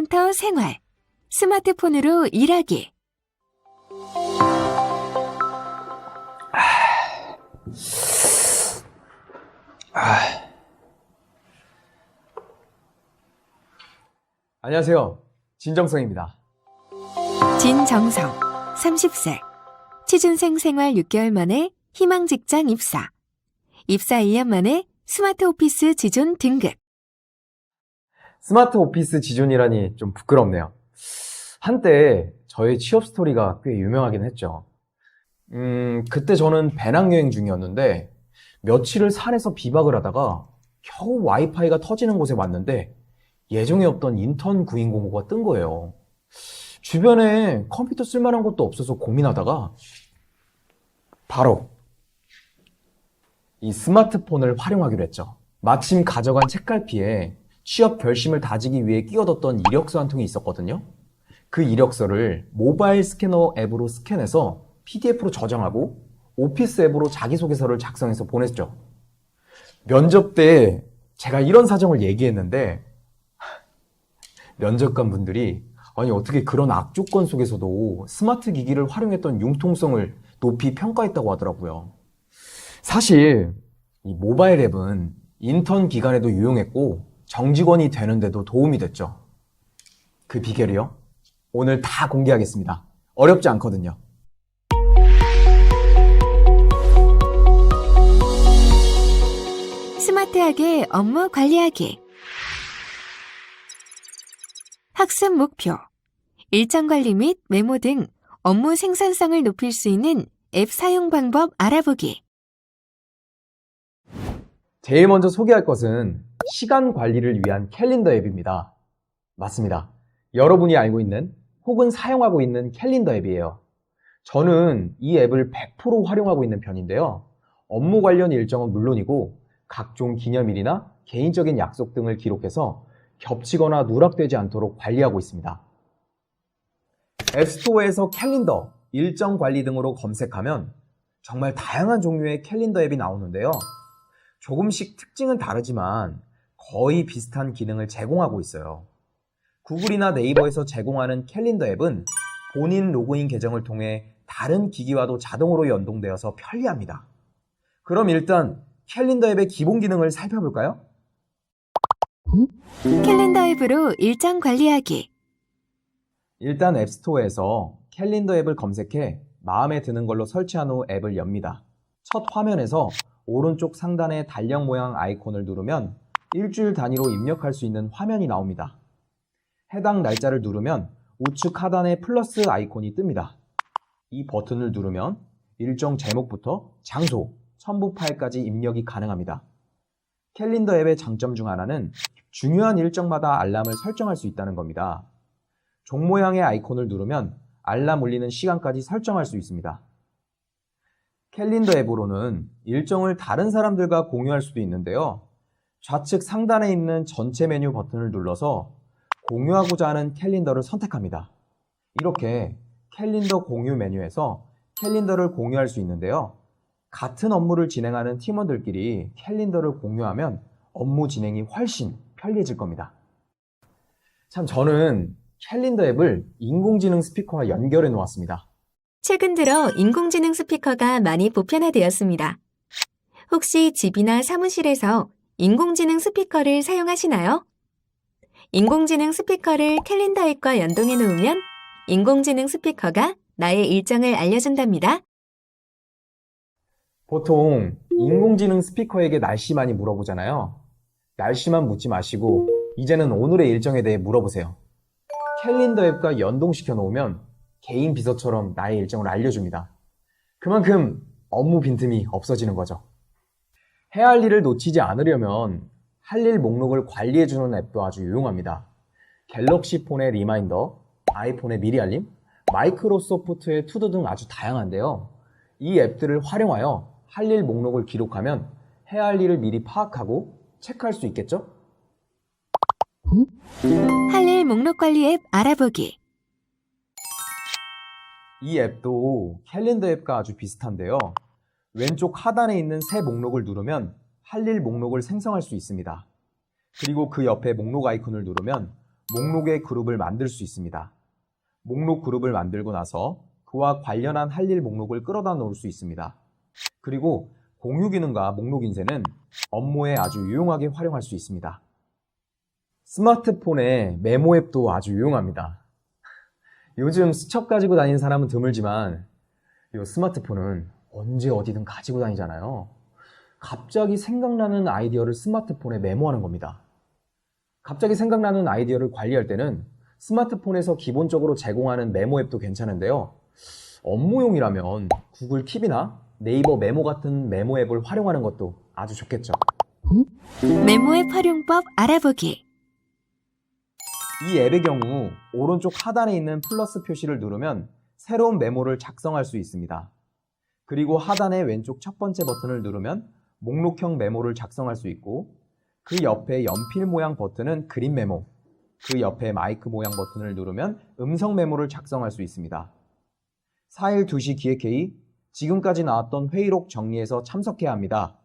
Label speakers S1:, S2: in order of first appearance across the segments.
S1: 콜센터 생활, 스마트폰으로 일하기.
S2: 안녕하세요. 진정성입니다.
S1: 진정성, 30세. 취준생 생활 6개월 만에 희망 직장 입사. 입사 2년 만에 스마트 오피스 지존 등급.
S2: 스마트 오피스 지존이라니 좀 부끄럽네요. 한때 저의 취업 스토리가 꽤 유명하긴 했죠. 그때 저는 배낭여행 중이었는데 며칠을 산에서 비박을 하다가 겨우 와이파이가 터지는 곳에 왔는데 예정에 없던 인턴 구인 공고가 뜬 거예요. 주변에 컴퓨터 쓸만한 곳도 없어서 고민하다가 바로 이 스마트폰을 활용하기로 했죠. 마침 가져간 책갈피에 취업 결심을 다지기 위해 끼워뒀던 이력서 한 통이 있었거든요. 그 이력서를 모바일 스캐너 앱으로 스캔해서 PDF로 저장하고 오피스 앱으로 자기소개서를 작성해서 보냈죠. 면접 때 제가 이런 사정을 얘기했는데 면접관 분들이 아니 어떻게 그런 악조건 속에서도 스마트 기기를 활용했던 융통성을 높이 평가했다고 하더라고요. 사실 이 모바일 앱은 인턴 기간에도 유용했고 정직원이 되는데도 도움이 됐죠. 그 비결이요? 오늘 다 공개하겠습니다. 어렵지 않거든요.
S1: 스마트하게 업무 관리하기. 학습 목표. 일정 관리 및 메모 등 업무 생산성을 높일 수 있는 앱 사용 방법 알아보기.
S2: 제일 먼저 소개할 것은 시간 관리를 위한 캘린더 앱입니다. 맞습니다. 여러분이 알고 있는 혹은 사용하고 있는 캘린더 앱이에요. 저는 이 앱을 100% 활용하고 있는 편인데요. 업무 관련 일정은 물론이고 각종 기념일이나 개인적인 약속 등을 기록해서 겹치거나 누락되지 않도록 관리하고 있습니다. 앱스토어에서 캘린더, 일정 관리 등으로 검색하면 정말 다양한 종류의 캘린더 앱이 나오는데요. 조금씩 특징은 다르지만 거의 비슷한 기능을 제공하고 있어요. 구글이나 네이버에서 제공하는 캘린더 앱은 본인 로그인 계정을 통해 다른 기기와도 자동으로 연동되어서 편리합니다. 그럼 일단 캘린더 앱의 기본 기능을 살펴볼까요?
S1: 캘린더 앱으로 일정 관리하기.
S2: 일단 앱스토어에서 캘린더 앱을 검색해 마음에 드는 걸로 설치한 후 앱을 엽니다. 첫 화면에서 오른쪽 상단의 달력 모양 아이콘을 누르면 일주일 단위로 입력할 수 있는 화면이 나옵니다. 해당 날짜를 누르면 우측 하단에 플러스 아이콘이 뜹니다. 이 버튼을 누르면 일정 제목부터 장소, 첨부 파일까지 입력이 가능합니다. 캘린더 앱의 장점 중 하나는 중요한 일정마다 알람을 설정할 수 있다는 겁니다. 종 모양의 아이콘을 누르면 알람 울리는 시간까지 설정할 수 있습니다. 캘린더 앱으로는 일정을 다른 사람들과 공유할 수도 있는데요. 좌측 상단에 있는 전체 메뉴 버튼을 눌러서 공유하고자 하는 캘린더를 선택합니다. 이렇게 캘린더 공유 메뉴에서 캘린더를 공유할 수 있는데요. 같은 업무를 진행하는 팀원들끼리 캘린더를 공유하면 업무 진행이 훨씬 편리해질 겁니다. 참 저는 캘린더 앱을 인공지능 스피커와 연결해 놓았습니다.
S1: 최근 들어 인공지능 스피커가 많이 보편화되었습니다. 혹시 집이나 사무실에서 인공지능 스피커를 사용하시나요? 인공지능 스피커를 캘린더 앱과 연동해 놓으면 인공지능 스피커가 나의 일정을 알려준답니다.
S2: 보통 인공지능 스피커에게 날씨만이 물어보잖아요. 날씨만 묻지 마시고 이제는 오늘의 일정에 대해 물어보세요. 캘린더 앱과 연동시켜 놓으면 개인 비서처럼 나의 일정을 알려줍니다. 그만큼 업무 빈틈이 없어지는 거죠. 해야 할 일을 놓치지 않으려면 할 일 목록을 관리해주는 앱도 아주 유용합니다. 갤럭시 폰의 리마인더, 아이폰의 미리 알림, 마이크로소프트의 투두 등 아주 다양한데요. 이 앱들을 활용하여 할 일 목록을 기록하면 해야 할 일을 미리 파악하고 체크할 수 있겠죠?
S1: 할 일 목록 관리 앱 알아보기.
S2: 이 앱도 캘린더 앱과 아주 비슷한데요. 왼쪽 하단에 있는 새 목록을 누르면 할 일 목록을 생성할 수 있습니다. 그리고 그 옆에 목록 아이콘을 누르면 목록의 그룹을 만들 수 있습니다. 목록 그룹을 만들고 나서 그와 관련한 할 일 목록을 끌어다 놓을 수 있습니다. 그리고 공유 기능과 목록 인쇄는 업무에 아주 유용하게 활용할 수 있습니다. 스마트폰의 메모 앱도 아주 유용합니다. 요즘 수첩 가지고 다니는 사람은 드물지만 이 스마트폰은 언제 어디든 가지고 다니잖아요. 갑자기 생각나는 아이디어를 스마트폰에 메모하는 겁니다. 갑자기 생각나는 아이디어를 관리할 때는 스마트폰에서 기본적으로 제공하는 메모 앱도 괜찮은데요. 업무용이라면 구글 킵이나 네이버 메모 같은 메모 앱을 활용하는 것도 아주 좋겠죠.
S1: 메모 앱 활용법 알아보기.
S2: 이 앱의 경우 오른쪽 하단에 있는 플러스 표시를 누르면 새로운 메모를 작성할 수 있습니다. 그리고 하단의 왼쪽 첫 번째 버튼을 누르면 목록형 메모를 작성할 수 있고, 그 옆에 연필 모양 버튼은 그림 메모, 그 옆에 마이크 모양 버튼을 누르면 음성 메모를 작성할 수 있습니다. 4일 2시 기획회의, 지금까지 나왔던 회의록 정리해서 참석해야 합니다.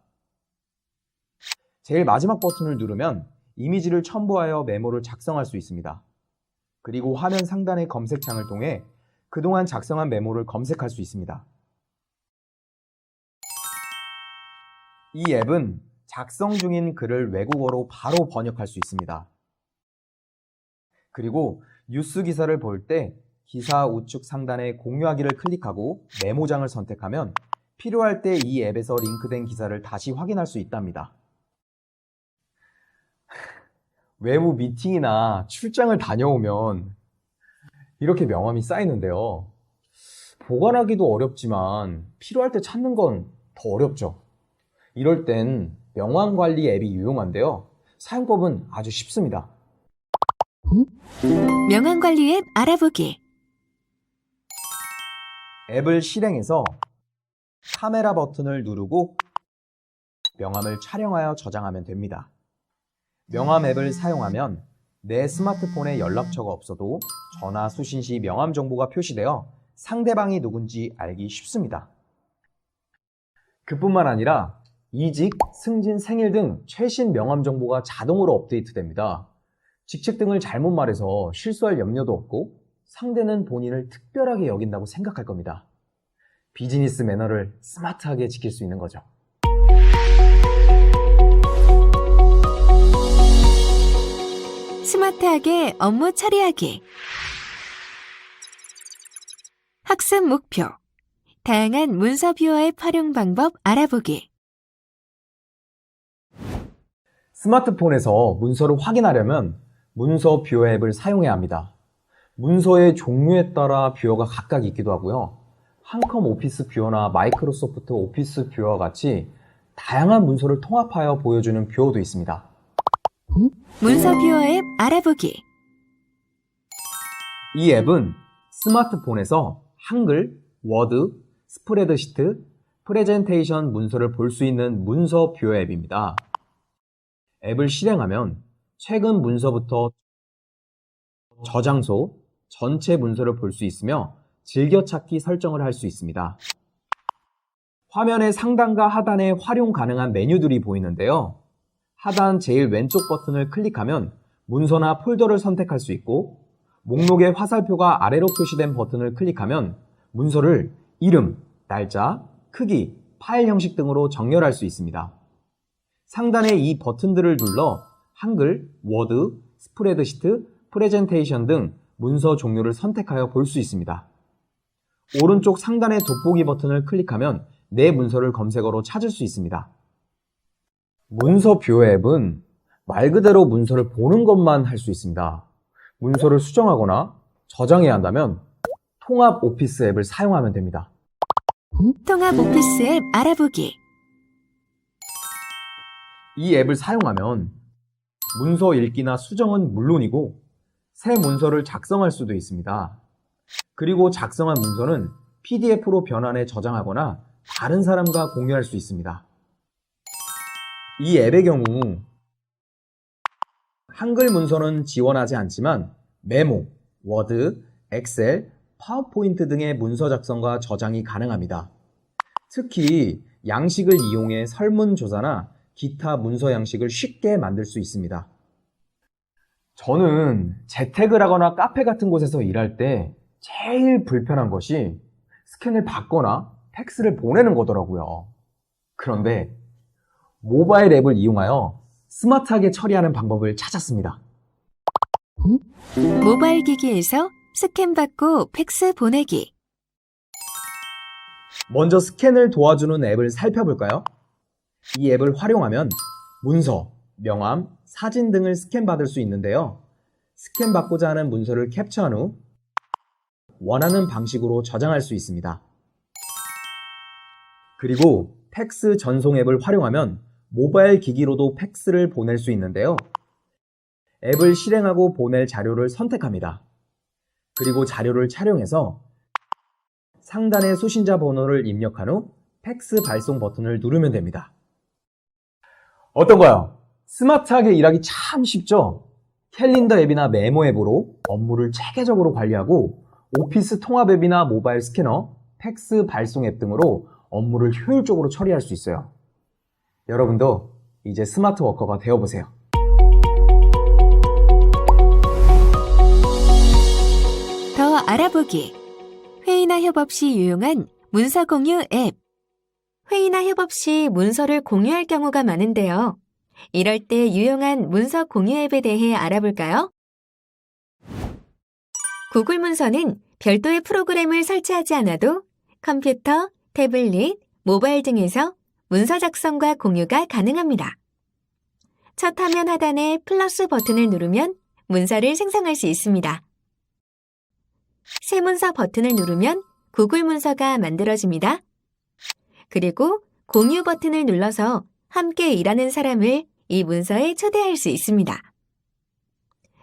S2: 제일 마지막 버튼을 누르면 이미지를 첨부하여 메모를 작성할 수 있습니다. 그리고 화면 상단의 검색창을 통해 그동안 작성한 메모를 검색할 수 있습니다. 이 앱은 작성 중인 글을 외국어로 바로 번역할 수 있습니다. 그리고 뉴스 기사를 볼 때 기사 우측 상단에 공유하기를 클릭하고 메모장을 선택하면 필요할 때 이 앱에서 링크된 기사를 다시 확인할 수 있답니다. 외부 미팅이나 출장을 다녀오면 이렇게 명함이 쌓이는데요. 보관하기도 어렵지만 필요할 때 찾는 건 더 어렵죠. 이럴 땐 명함 관리 앱이 유용한데요. 사용법은 아주 쉽습니다.
S1: 명함 관리 앱 알아보기.
S2: 앱을 실행해서 카메라 버튼을 누르고 명함을 촬영하여 저장하면 됩니다. 명함 앱을 사용하면 내 스마트폰에 연락처가 없어도 전화 수신 시 명함 정보가 표시되어 상대방이 누군지 알기 쉽습니다. 그뿐만 아니라 이직, 승진, 생일 등 최신 명함 정보가 자동으로 업데이트됩니다. 직책 등을 잘못 말해서 실수할 염려도 없고 상대는 본인을 특별하게 여긴다고 생각할 겁니다. 비즈니스 매너를 스마트하게 지킬 수 있는 거죠.
S1: 스마트하게 업무 처리하기. 학습 목표. 다양한 문서 뷰어 앱 활용 방법 알아보기.
S2: 스마트폰에서 문서를 확인하려면 문서 뷰어 앱을 사용해야 합니다. 문서의 종류에 따라 뷰어가 각각 있기도 하고요. 한컴 오피스 뷰어나 마이크로소프트 오피스 뷰어와 같이 다양한 문서를 통합하여 보여주는 뷰어도 있습니다.
S1: 문서 뷰어 앱 알아보기.
S2: 이 앱은 스마트폰에서 한글, 워드, 스프레드시트, 프레젠테이션 문서를 볼 수 있는 문서 뷰어 앱입니다. 앱을 실행하면 최근 문서부터 저장소, 전체 문서를 볼 수 있으며 즐겨찾기 설정을 할 수 있습니다. 화면의 상단과 하단에 활용 가능한 메뉴들이 보이는데요. 하단 제일 왼쪽 버튼을 클릭하면 문서나 폴더를 선택할 수 있고, 목록의 화살표가 아래로 표시된 버튼을 클릭하면 문서를 이름, 날짜, 크기, 파일 형식 등으로 정렬할 수 있습니다. 상단에 이 버튼들을 눌러 한글, 워드, 스프레드시트, 프레젠테이션 등 문서 종류를 선택하여 볼 수 있습니다. 오른쪽 상단의 돋보기 버튼을 클릭하면 내 문서를 검색어로 찾을 수 있습니다. 문서 뷰어 앱은 말 그대로 문서를 보는 것만 할 수 있습니다. 문서를 수정하거나 저장해야 한다면 통합 오피스 앱을 사용하면 됩니다.
S1: 통합 오피스 앱 알아보기.
S2: 이 앱을 사용하면 문서 읽기나 수정은 물론이고 새 문서를 작성할 수도 있습니다. 그리고 작성한 문서는 PDF로 변환해 저장하거나 다른 사람과 공유할 수 있습니다. 이 앱의 경우 한글 문서는 지원하지 않지만 메모, 워드, 엑셀, 파워포인트 등의 문서 작성과 저장이 가능합니다. 특히 양식을 이용해 설문조사나 기타 문서 양식을 쉽게 만들 수 있습니다. 저는 재택을 하거나 카페 같은 곳에서 일할 때 제일 불편한 것이 스캔을 받거나 팩스를 보내는 거더라고요. 그런데 모바일 앱을 이용하여 스마트하게 처리하는 방법을 찾았습니다.
S1: 모바일 기기에서 스캔 받고 팩스 보내기.
S2: 먼저 스캔을 도와주는 앱을 살펴볼까요? 이 앱을 활용하면 문서, 명함, 사진 등을 스캔받을 수 있는데요. 스캔받고자 하는 문서를 캡처한 후 원하는 방식으로 저장할 수 있습니다. 그리고 팩스 전송 앱을 활용하면 모바일 기기로도 팩스를 보낼 수 있는데요. 앱을 실행하고 보낼 자료를 선택합니다. 그리고 자료를 촬영해서 상단의 수신자 번호를 입력한 후 팩스 발송 버튼을 누르면 됩니다. 어떤가요? 스마트하게 일하기 참 쉽죠? 캘린더 앱이나 메모 앱으로 업무를 체계적으로 관리하고 오피스 통합 앱이나 모바일 스캐너, 팩스 발송 앱 등으로 업무를 효율적으로 처리할 수 있어요. 여러분도 이제 스마트 워커가 되어보세요.
S1: 더 알아보기. 회의나 협업 시 유용한 문서 공유 앱. 회의나 협업 시 문서를 공유할 경우가 많은데요. 이럴 때 유용한 문서 공유 앱에 대해 알아볼까요? 구글 문서는 별도의 프로그램을 설치하지 않아도 컴퓨터, 태블릿, 모바일 등에서 문서 작성과 공유가 가능합니다. 첫 화면 하단에 플러스 버튼을 누르면 문서를 생성할 수 있습니다. 새 문서 버튼을 누르면 구글 문서가 만들어집니다. 그리고 공유 버튼을 눌러서 함께 일하는 사람을 이 문서에 초대할 수 있습니다.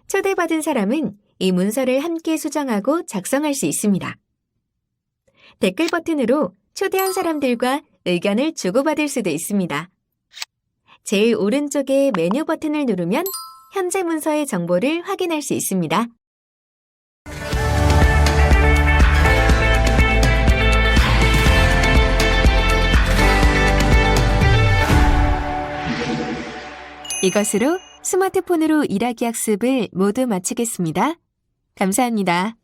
S1: 초대받은 사람은 이 문서를 함께 수정하고 작성할 수 있습니다. 댓글 버튼으로 초대한 사람들과 의견을 주고받을 수도 있습니다. 제일 오른쪽에 메뉴 버튼을 누르면 현재 문서의 정보를 확인할 수 있습니다. 이것으로 스마트폰으로 일하기 학습을 모두 마치겠습니다. 감사합니다.